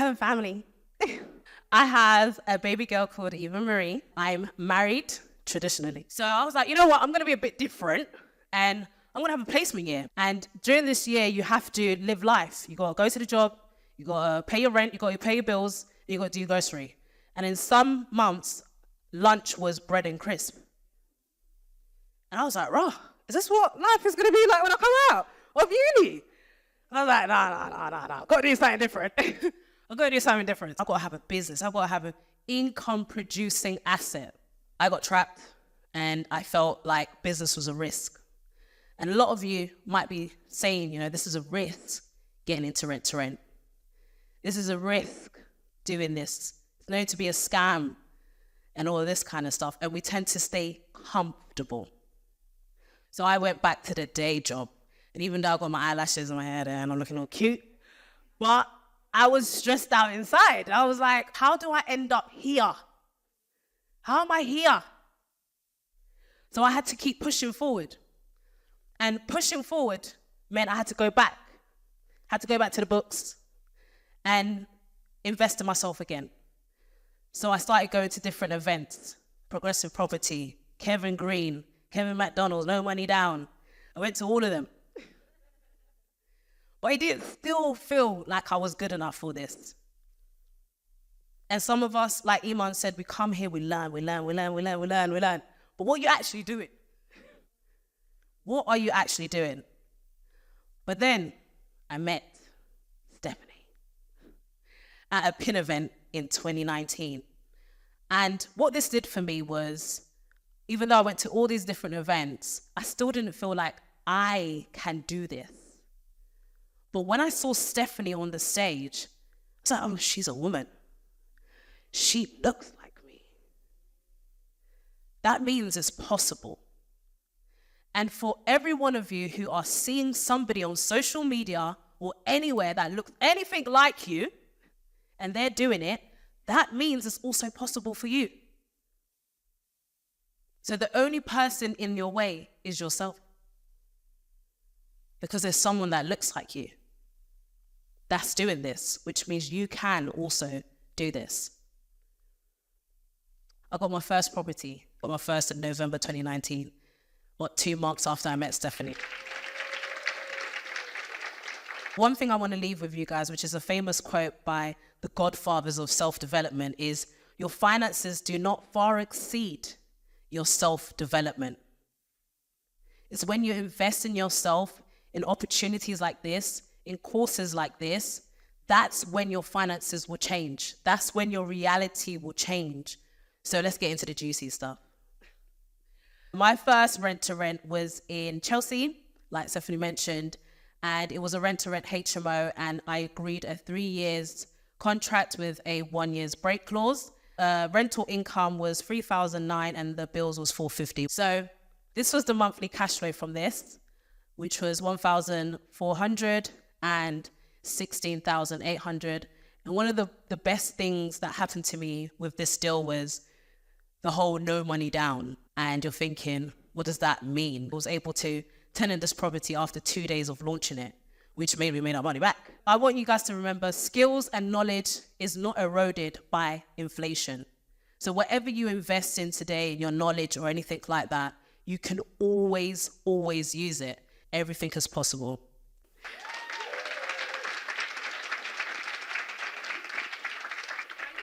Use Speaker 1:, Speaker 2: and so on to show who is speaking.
Speaker 1: have a family. I have a baby girl called Eva Marie. I'm married traditionally. So I was like, you know what? I'm going to be a bit different and I'm going to have a placement year. And during this year, you have to live life. You got to go to the job. You got to pay your rent. You got to pay your bills. You got to do grocery. And in some months, lunch was bread and crisp. And I was like, rah, is this what life is going to be like when I come out of uni? I was like, no. I've got to do something different. I've got to do something different. I've got to have a business. I've got to have an income-producing asset. I got trapped and I felt like business was a risk. And a lot of you might be saying, you know, this is a risk getting into rent to rent. This is a risk doing this. It's known to be a scam and all of this kind of stuff. And we tend to stay comfortable. So I went back to the day job. And even though I got my eyelashes in my head and I'm looking all cute, but I was stressed out inside. I was like, how do I end up here? How am I here? So I had to keep pushing forward. And pushing forward meant I had to go back. Had to go back to the books and invest in myself again. So I started going to different events, Progressive Property, Kevin Green, Kevin McDonald's, No Money Down. I went to all of them. But I didn't still feel like I was good enough for this. And some of us, like Iman said, we come here, we learn. But what are you actually doing? What are you actually doing? But then I met Stephanie at a PIN event in 2019. And what this did for me was, even though I went to all these different events, I still didn't feel like I can do this. But when I saw Stephanie on the stage, I was like, oh, she's a woman. She looks like me. That means it's possible. And for every one of you who are seeing somebody on social media or anywhere that looks anything like you, and they're doing it, that means it's also possible for you. So the only person in your way is yourself. Because there's someone that looks like you that's doing this, which means you can also do this. I got my first property, got my first in November 2019, 2 months after I met Stephanie. One thing I want to leave with you guys, which is a famous quote by the godfathers of self-development, is your finances do not far exceed your self-development. It's when you invest in yourself, in opportunities like this, in courses like this, that's when your finances will change. That's when your reality will change. So let's get into the juicy stuff. My first rent-to-rent was in Chelsea, like Stephanie mentioned, and it was a rent-to-rent HMO, and I agreed a 3 years contract with a 1 year's break clause. Rental income was $3,009 and the bills was $450. So this was the monthly cash flow from this, which was $1,400 and $16,800. And one of the best things that happened to me with this deal was the whole no money down. And you're thinking, what does that mean? I was able to tenant this property after 2 days of launching it, which made me made our money back. I want you guys to remember, skills and knowledge is not eroded by inflation. So whatever you invest in today, your knowledge or anything like that, you can always use it. Everything is possible.